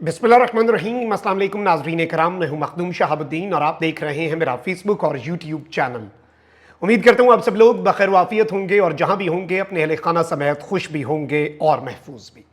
बिस्मिल्लाहिर्रहमानिर्रहीम। अस्सलाम वालेकुम नाज़रीन कराम, मैं हूं मखदूम शहाबुद्दीन और आप देख रहे हैं मेरा फेसबुक और यूट्यूब चैनल। उम्मीद करता हूं आप सब लोग बखैर वाफियत होंगे और जहां भी होंगे अपने अहले खाना समेत खुश भी होंगे और महफूज भी।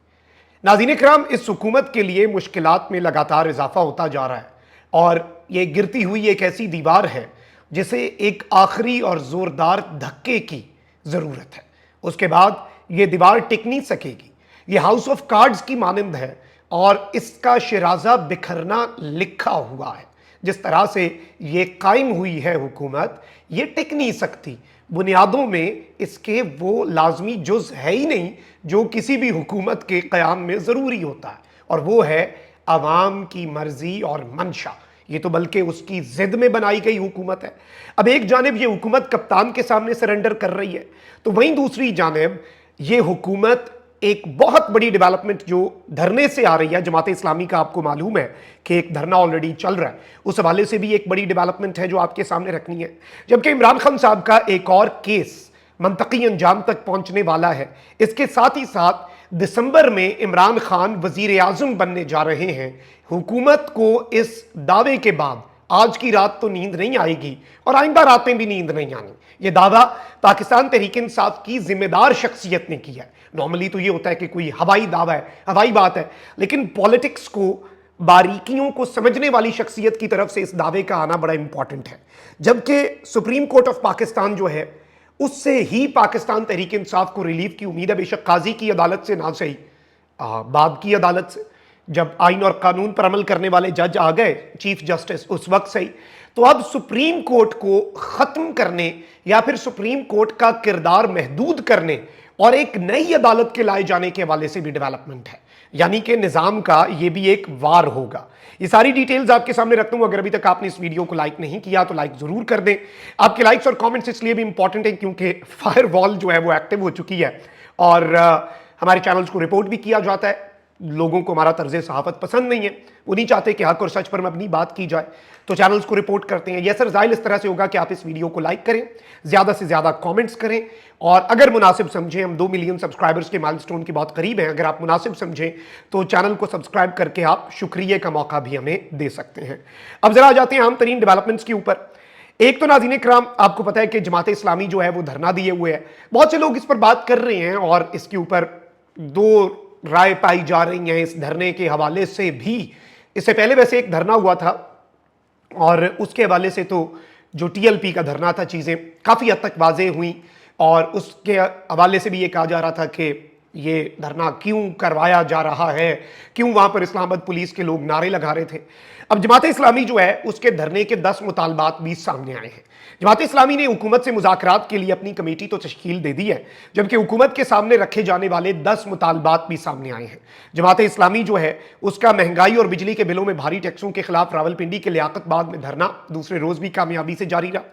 नाज़रीन कराम, इस हुकूमत के लिए मुश्किलात में लगातार इजाफा होता जा रहा है और ये गिरती हुई एक ऐसी दीवार है जिसे एक आखिरी और ज़ोरदार धक्के की ज़रूरत है। उसके बाद ये दीवार टिक नहीं सकेगी। ये हाउस ऑफ कार्ड्स की मानंद है और इसका शिराजा बिखरना लिखा हुआ है। जिस तरह से ये कायम हुई है हुकूमत, ये टिक नहीं सकती। बुनियादों में इसके वो लाजमी जुज है ही नहीं जो किसी भी हुकूमत के क़याम में ज़रूरी होता है, और वो है अवाम की मर्जी और मंशा। ये तो बल्कि उसकी जिद में बनाई गई हुकूमत है। अब एक जानिब ये हुकूमत कप्तान के सामने सरेंडर कर रही है, तो वहीं दूसरी जानिब ये हुकूमत एक बहुत बड़ी डेवलपमेंट जो धरने से आ रही है। जमात इस्लामी का आपको मालूम है कि एक धरना ऑलरेडी चल रहा है, उस हवाले से भी एक बड़ी डेवलपमेंट है जो आपके सामने रखनी है। जबकि इमरान खान साहब का एक और केस मंतकी अंजाम तक पहुंचने वाला है। इसके साथ ही साथ दिसंबर में इमरान खान वजीर आजम बनने जा रहे हैं। हुकूमत को इस दावे के बाद आज की रात तो नींद नहीं आएगी और आइंदा रातें भी नींद नहीं आनी। यह दावा पाकिस्तान तहरीक इंसाफ की जिम्मेदार शख्सियत ने किया है। नॉर्मली तो ये होता है कि कोई हवाई दावा है, हवाई बात है, लेकिन पॉलिटिक्स को बारीकियों को समझने वाली शख्सियत की तरफ से इस दावे का आना बड़ा इंपॉर्टेंट है। जबकि सुप्रीम कोर्ट ऑफ पाकिस्तान जो है उससे ही पाकिस्तान तहरीक इंसाफ को रिलीफ की उम्मीद है। बेशक काजी की अदालत से ना सही, बाद की अदालत से, जब आइन और कानून पर अमल करने वाले जज आ गए, चीफ जस्टिस, उस वक्त सही। तो अब सुप्रीम कोर्ट को खत्म करने या फिर सुप्रीम कोर्ट का किरदार महदूद करने और एक नई अदालत के लाए जाने के हवाले से भी डेवलपमेंट है। यानी कि निजाम का ये भी एक वार होगा। ये सारी डिटेल्स आपके सामने रखता हूं। अगर अभी तक आपने इस वीडियो को लाइक नहीं किया तो लाइक जरूर कर दें। आपके लाइक्स और कमेंट्स इसलिए भी इंपॉर्टेंट है क्योंकि फायर वॉल जो है वो एक्टिव हो चुकी है और हमारे चैनल्स को रिपोर्ट भी किया जाता है। लोगों को हमारा तर्ज सहाफत पसंद नहीं है, वो नहीं चाहते कि हक और सच पर में अपनी बात की जाए, तो चैनल्स को रिपोर्ट करते हैं। यह सर जाहिल इस तरह से होगा कि आप इस वीडियो को लाइक करें, ज़्यादा से ज़्यादा कमेंट्स करें और अगर मुनासिब समझें, हम 2 मिलियन सब्सक्राइबर्स के माइलस्टोन की बहुत करीब हैं, अगर आप मुनासिब समझें तो चैनल को सब्सक्राइब करके आप शुक्रिया का मौका भी हमें दे सकते हैं। अब जरा आ जाते हैं आम तरीन डेवलपमेंट्स के ऊपर। एक तो नाज़रीन इकराम, आपको पता है कि जमात इस्लामी जो है वो धरना दिए हुए है। बहुत से लोग इस पर बात कर रहे हैं और इसके ऊपर दो राय पाई जा रही हैं इस धरने के हवाले से भी। इससे पहले वैसे एक धरना हुआ था और उसके हवाले से तो जो टीएलपी का धरना था, चीज़ें काफ़ी हद तक वाज़ेह हुई और उसके हवाले से भी ये कहा जा रहा था कि ये धरना क्यों करवाया जा रहा है, क्यों वहाँ पर इस्लामाबाद पुलिस के लोग नारे लगा रहे थे। अब जमात इस्लामी जो है उसके धरने के 10 मुतालबात भी सामने आए हैं। जमात इस्लामी ने हुकूमत से मुज़ाकरात के लिए अपनी कमेटी तो तश्कील दे दी है, जबकि हुकूमत के सामने रखे जाने वाले 10 मुतालबात भी सामने आए हैं। जमात इस्लामी जो है उसका महंगाई और बिजली के बिलों में भारी टैक्सों के खिलाफ रावलपिंडी के लियाकतबाद में धरना दूसरे रोज़ भी कामयाबी से जारी रहा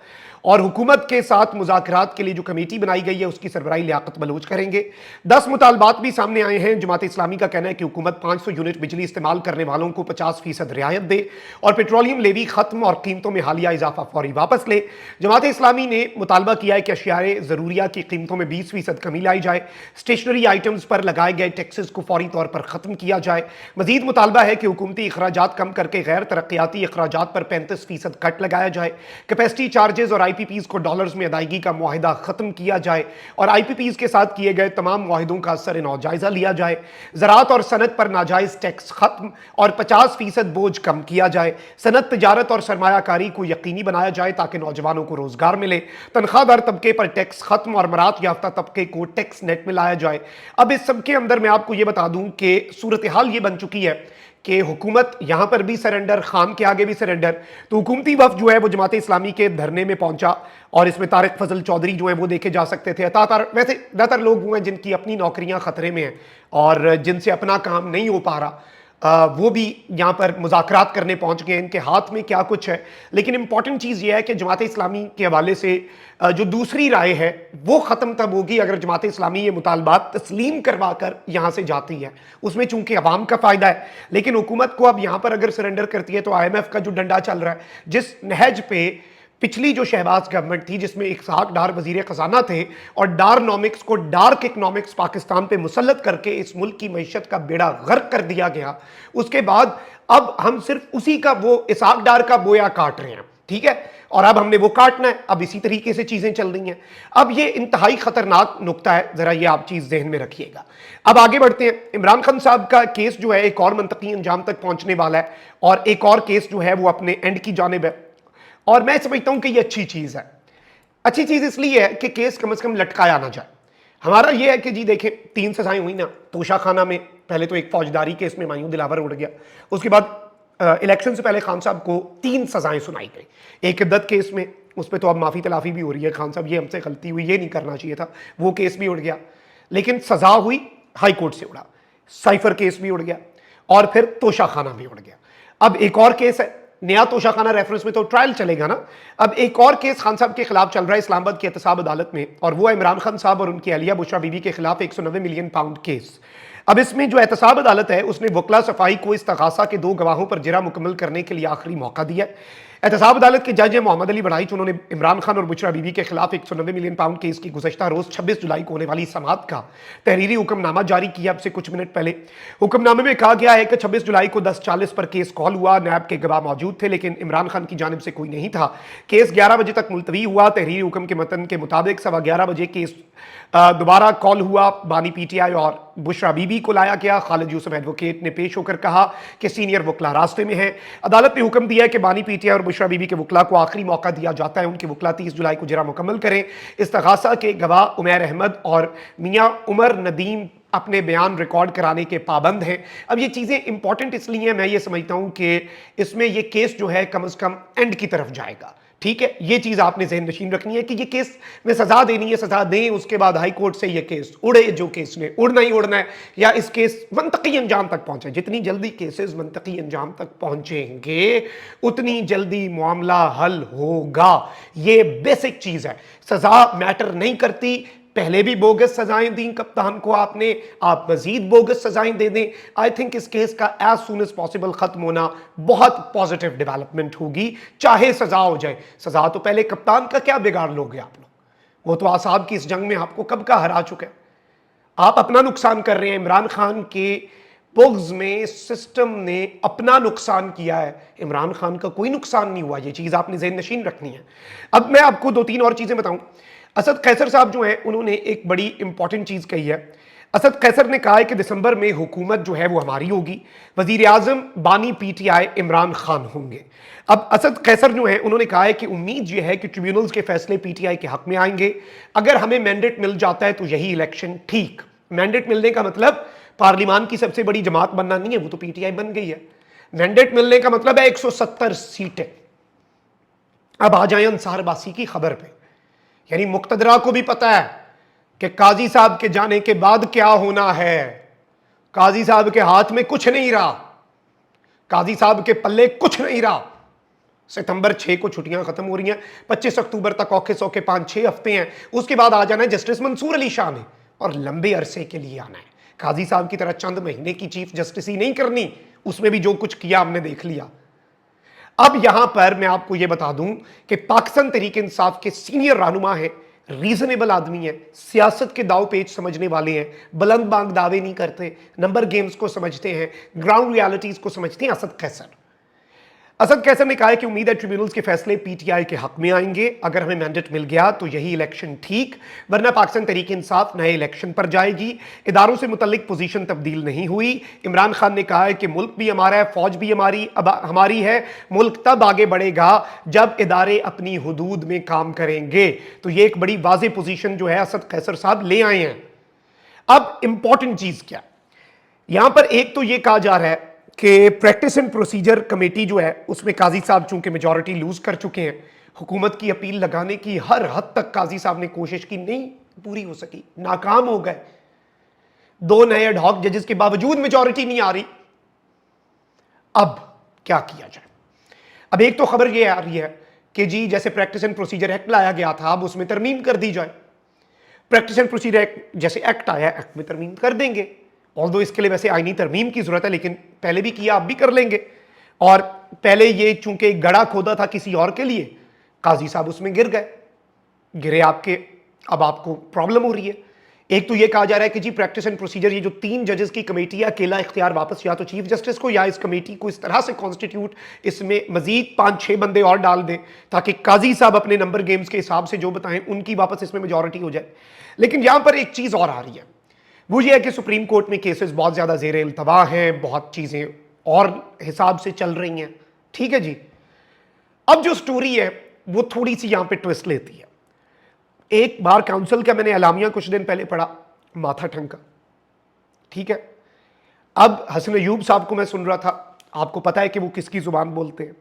और हुकूमत के साथ मुज़ाकरात के लिए जो कमेटी बनाई गई है उसकी सरबराही लियाकत बलोच करेंगे। 10 मुतालबात भी सामने आए हैं। जमात इस्लामी का कहना है कि हुकूमत 500 यूनिट बिजली इस्तेमाल करने वालों को 50% रियायत दे और पेट्रोलियम लेवी खत्म और कीमतों में हालिया इजाफा फौरी वापस ले। जमात इस्लामी ने मुतालबा किया है कि अशियाए ज़रूरिया की कीमतों में 20% कमी लाई जाए। स्टेशनरी आइटम्स पर लगाए गए टैक्सेस को फौरी तौर पर ख़त्म किया जाए। मजीद मुतालबा है कि हुकूमती अखराजात कम करके गैर तरक्याती अखराजात पर 35% कट लगाया जाए। कैपेसिटी चार्जेस और आईपीपीज को डॉलर्स में अदायगी का मुआहिदा खत्म किया जाए और आईपीपीज के साथ किए गए तमाम मुआहिदों का सर-ए-नौ जायजा लिया जाए। ज़राअत और सनत पर नाजायज़ टैक्स खत्म और 50% बोझ कम किया जाए। सनत, तिजारत और सरमायाकारी को यकीनी बनाया जाए ताकि नौजवानों को रोजगार मिले। तनख्वाहदार तबके पर टैक्स खत्म और मरात याफ्ता तबके को टैक्स नेट में लाया जाए। अब इस सब के अंदर मैं आपको ये बता दूं कि सूरत हाल ये बन चुकी है कि हुकूमत यहां पर भी सरेंडर, खान के आगे भी सरेंडर। तो हुकूमती वफ्द जो है वो जमात इस्लामी के धरने में पहुंचा और इसमें तारिक फजल चौधरी जो है वो देखे जा सकते थे। वैसे ज़्यादातर लोग हुए हैं जिनकी अपनी नौकरियां खतरे में हैं और जिनसे अपना काम नहीं हो पा रहा, वो भी यहाँ पर मुज़ाकरात करने पहुँच गए। इनके हाथ में क्या कुछ है, लेकिन इंपॉर्टेंट चीज़ ये है कि जमात इस्लामी के हवाले से जो दूसरी राय है वो ख़त्म तब होगी अगर जमात इस्लामी ये मुतालबात तस्लीम करवा कर यहाँ से जाती है। उसमें चूंकि अवाम का फ़ायदा है, लेकिन हुकूमत को अब यहाँ पर अगर सरेंडर करती है तो IMF का जो डंडा चल रहा है, जिस नहज पे पिछली जो शहबाज गवर्नमेंट थी जिसमें इसहाक डार वजीर खजाना थे और डारनॉमिक्स को डार्क इकोनॉमिक्स पाकिस्तान पे मुसल्लत करके इस मुल्क की मईशत का बेड़ा गर्क कर दिया गया, उसके बाद अब हम सिर्फ उसी का वो इसहाक डार का बोया काट रहे हैं, ठीक है, और अब हमने वो काटना है। अब इसी तरीके से चीजें चल रही हैं। अब ये इंतहाई खतरनाक नुक्ता है, जरा ये आप चीज जहन में रखिएगा। अब आगे बढ़ते हैं। इमरान खान साहब का केस जो है एक और मंतकी अंजाम तक पहुंचने वाला है और एक और केस जो है वो अपने एंड की जानिब है, और मैं समझता हूं कि ये अच्छी चीज है। अच्छी चीज इसलिए है कि केस कम से कम लटकाया ना जाए। हमारा ये है कि जी देखें 3 सजाएं हुई ना तोशा खाना में, पहले तो एक फौजदारी केस में मायूं दिलावर उड़ गया, उसके बाद इलेक्शन से पहले खान साहब को 3 सजाएं सुनाई गई। एक इद्दत केस में, उस पर तो अब माफी तलाफी भी हो रही है, खान साहब ये हमसे गलती हुई, ये नहीं करना चाहिए था, वो केस भी उड़ गया, लेकिन सजा हुई हाई कोर्ट से उड़ा। साइफर केस भी उड़ गया और फिर तोशा खाना भी उड़ गया। अब एक और केस है, नया तोशा खाना रेफरेंस में तो ट्रायल चलेगा ना। अब एक और केस खान साहब के खिलाफ चल रहा है इस्लामाबाद की एहतसाब अदालत में, और वो है इमरान खान साहब और उनकी अहलिया बुशरा बीबी के खिलाफ 190 मिलियन पाउंड केस। अब इसमें जो एहतसाब अदालत है उसने वकला सफाई को इस्तगासा के 2 गवाहों पर जरा मुकम्मल करने के लिए आखिरी मौका दिया है। एहतसाब अदालत के जज मोहम्मद अली बड़ाइच, उन्होंने इमरान खान और बुशरा बीबी के खिलाफ 190 मिलियन पाउंड केस की गुज़श्ता रोज 26 जुलाई को होने वाली समाअत का तहरीरी हुक्मनामा जारी किया। अब से कुछ मिनट पहले हुक्मनामे में कहा गया है कि 26 जुलाई को 10:40 पर केस कॉल हुआ, नैब के गवाह मौजूद थे लेकिन इमरान खान की जानिब से कोई नहीं था। केस 11 बजे तक मुलतवी हुआ। तहरीरी हुक्म के मतन के मुताबिक 11:15 बजे केस दोबारा कॉल हुआ। बानी पीटीआई और बुशरा बीबी को लाया गया। खालिद यूसुफ एडवोकेट ने पेश होकर कहा कि सीनियर वकला रास्ते में हैं। अदालत ने हुक्म दिया कि बानी पीटीआई और बुशरा बीबी के वकला को आखिरी मौका दिया जाता है, उनके वकला 30 जुलाई को जरा मुकम्मल करें। इस्तगासा के गवाह उमैर अहमद और मियाँ उमर नदीम अपने बयान रिकॉर्ड कराने के पाबंद हैं। अब ये चीज़ें इंपॉर्टेंट इसलिए हैं, मैं ये समझता हूँ कि इसमें ये केस जो है कम से कम एंड की तरफ जाएगा, ठीक है। ये चीज़ आपने ज़हन नशीन रखनी है कि ये केस में सज़ा देनी है, सज़ा दें, उसके बाद हाई कोर्ट से ये केस उड़े, जो केस ने उड़ना ही उड़ना है, या इस केस मंतकी अंजाम तक पहुंचे। जितनी जल्दी केसेस मंतकी अंजाम तक पहुंचेंगे उतनी जल्दी मामला हल होगा। ये बेसिक चीज़ है। सज़ा मैटर नहीं करती। पहले भी बोगस सजाएं दी कप्तान को आपने, आप मजीद बोगस सजाएं दे दें। आई थिंक इस केस का एज सून एज पॉसिबल खत्म होना बहुत पॉजिटिव डेवलपमेंट होगी, चाहे सजा हो जाए। सजा तो पहले कप्तान का क्या बिगाड़ लोगे आप लोग, वो तो आसाब की इस जंग में आपको कब का हरा चुका है। आप अपना नुकसान कर रहे हैं। इमरान खान के बुग्ज में सिस्टम ने अपना नुकसान किया है, इमरान खान का कोई नुकसान नहीं हुआ। ये चीज़ आपने ज़हन नशीन रखनी है। अब मैं आपको 2-3 और चीज़ें बताऊं। असद कैसर साहब जो हैं उन्होंने एक बड़ी इंपॉर्टेंट चीज़ कही है। असद कैसर ने कहा है कि दिसंबर में हुकूमत जो है वो हमारी होगी, वजीर आजम बानी पीटीआई इमरान खान होंगे। अब असद कैसर जो है उन्होंने कहा है कि उम्मीद ये है कि ट्रिब्यूनल्स के फैसले पीटीआई के हक में आएंगे। अगर हमें मैंडेट मिल जाता है तो यही इलेक्शन ठीक। मैंडेट मिलने का मतलब पार्लिमान की सबसे बड़ी जमात बनना नहीं है, वो तो पीटीआई बन गई है। मैंडेट मिलने का मतलब है 170 सीटें। अब आ जाए अंसार बासी की खबर पे, यानी मुक्तदरा को भी पता है कि काजी साहब के जाने के बाद क्या होना है। काजी साहब के हाथ में कुछ नहीं रहा, काजी साहब के पल्ले कुछ नहीं रहा। सितंबर 6 को छुट्टियां खत्म हो रही हैं, 25 अक्टूबर तक औखे सौखे 5-6 हफ्ते हैं। उसके बाद आ जाना है जस्टिस मंसूर अली शाह ने, और लंबे अरसे के लिए आना है। काजी साहब की तरह चंद महीने की चीफ जस्टिस ही नहीं करनी, उसमें भी जो कुछ किया हमने देख लिया। अब यहां पर मैं आपको यह बता दूं कि पाकिस्तान तहरीक इंसाफ के सीनियर रहनुमा है, रीजनेबल आदमी है, सियासत के दाव पेच समझने वाले हैं, बुलंद बांग दावे नहीं करते, नंबर गेम्स को समझते हैं, ग्राउंड रियलिटीज को समझते हैं। असद कैसर ने कहा है कि उम्मीद है ट्रिब्यूनल्स के फैसले पीटीआई के हक में आएंगे। अगर हमें मैंडेट मिल गया तो यही इलेक्शन ठीक, वरना पाकिस्तान तहरीक इंसाफ नए इलेक्शन पर जाएगी। इदारों से मुतल्लिक पोजीशन तब्दील नहीं हुई। इमरान खान ने कहा है कि मुल्क भी हमारा है, फौज भी हमारी है। मुल्क तब आगे बढ़ेगा जब इदारे अपनी हुदूद में काम करेंगे। तो ये एक बड़ी वाज़ेह पोजीशन जो है असद कैसर साहब ले आए हैं। अब इंपॉर्टेंट चीज क्या, यहां पर एक तो ये कहा जा रहा है कि प्रैक्टिस एंड प्रोसीजर कमेटी जो है उसमें काजी साहब चूंकि मेजॉरिटी लूज कर चुके हैं, हुकूमत की अपील लगाने की हर हद तक काजी साहब ने कोशिश की, नहीं पूरी हो सकी, नाकाम हो गए। 2 नए एडहॉक जजेस के बावजूद मेजॉरिटी नहीं आ रही। अब क्या किया जाए? अब एक तो खबर ये आ रही है कि जी जैसे प्रैक्टिस एंड प्रोसीजर एक्ट लाया गया था, अब उसमें तरमीम कर दी जाए। प्रैक्टिस एंड प्रोसीजर एक्ट जैसे एक्ट आया, एक्ट में तरमीम कर देंगे। ऑल्दो इसके लिए वैसे आईनी तरमीम की जरूरत है, लेकिन पहले भी किया, अब भी कर लेंगे। और पहले ये चूंकि गड़ा खोदा था किसी और के लिए, قاضی صاحب اس میں گرے آپ کے، اب آپ کو پرابلم ہو رہی ہے. ایک تو یہ کہا جا رہا ہے کہ جی پریکٹس اینڈ پروسیجر، یہ جو 3 ججز کی کمیٹی ہے، اکیلا اختیار واپس یا تو چیف جسٹس کو یا اس کمیٹی کو اس طرح سے کانسٹیٹیوٹ، اس میں مزید 5-6 بندے اور ڈال دیں تاکہ قاضی صاحب اپنے نمبر گیمز کے حساب سے جو بتائیں ان کی واپس اس میں میجورٹی ہو جائے. لیکن یہاں پر ایک چیز اور آ رہی ہے، وہ یہ ہے کہ سپریم کورٹ میں کیسز بہت زیادہ زیر التوا ہیں، بہت چیزیں اور حساب سے چل رہی ہیں. ٹھیک ہے جی. اب جو سٹوری ہے وہ تھوڑی سی یہاں پہ ٹوسٹ لیتی ہے. ایک بار کاؤنسل کا میں نے اعلامیہ کچھ دن پہلے پڑھا، ماتھا ٹھنکا. ٹھیک ہے. اب حسن ایوب صاحب کو میں سن رہا تھا، آپ کو پتا ہے کہ وہ کس کی زبان بولتے ہیں.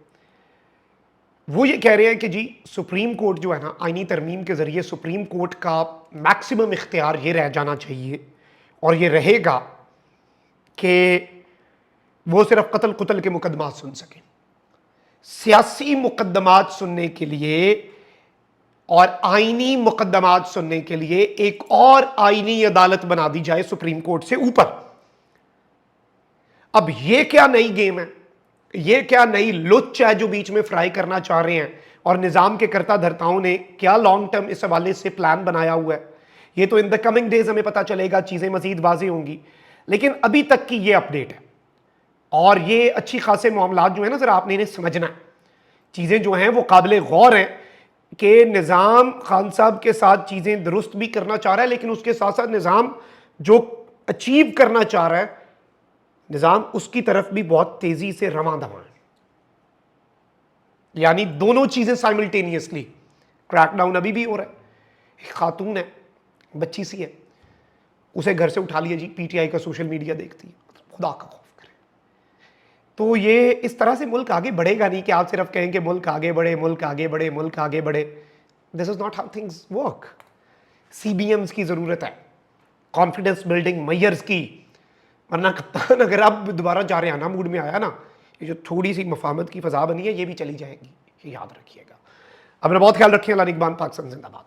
وہ یہ کہہ رہے ہیں کہ جی سپریم کورٹ جو ہے نا، آئینی ترمیم کے ذریعے سپریم کورٹ کا میکسیمم اختیار یہ رہ جانا چاہیے اور یہ رہے گا کہ وہ صرف قتل کے مقدمات سن سکیں. سیاسی مقدمات سننے کے لیے اور آئینی مقدمات سننے کے لیے ایک اور آئینی عدالت بنا دی جائے سپریم کورٹ سے اوپر. اب یہ کیا نئی گیم ہے، یہ کیا نئی لچ ہے جو بیچ میں فرائی کرنا چاہ رہے ہیں، اور نظام کے کرتا دھرتاؤں نے کیا لانگ ٹرم اس حوالے سے پلان بنایا ہوا ہے. یہ تو ان دا کمنگ ڈیز ہمیں پتا چلے گا، چیزیں مزید واضح ہوں گی. لیکن ابھی تک کی یہ اپڈیٹ ہے، اور یہ اچھی خاصے معاملات جو ہیں نا، ذرا آپ نے انہیں سمجھنا ہے. چیزیں جو ہیں وہ قابل غور ہیں کہ نظام خان صاحب کے ساتھ چیزیں درست بھی کرنا چاہ رہا ہے، لیکن اس کے ساتھ ساتھ نظام جو اچیو کرنا چاہ رہا ہے، نظام اس کی طرف بھی بہت تیزی سے رواں دواں ہے. یعنی دونوں چیزیں سائملٹینیسلی. کریک ڈاؤن ابھی بھی ہو رہا ہے. ایک خاتون ہے، بچی سی ہے، اسے گھر سے اٹھا لیا جی، پی ٹی آئی کا سوشل میڈیا دیکھتی ہے. خدا کا خوف کرے. تو یہ اس طرح سے ملک آگے بڑھے گا نہیں کہ آپ صرف کہیں کہ ملک آگے بڑھے، ملک آگے بڑھے، ملک آگے بڑھے. This is not how things work. سی بی ایمز کی ضرورت ہے، کانفیڈنس بلڈنگ میئرز کی. ورنہ کپتان اگر اب دوبارہ جارحانہ موڈ میں آیا نا، یہ جو تھوڑی سی مفاہمت کی فضا بنی ہے یہ بھی چلی جائے گی، یہ یاد رکھیے گا. اپنا بہت خیال رکھیں. اللہ نگہبان. پاکستان زندہ باد.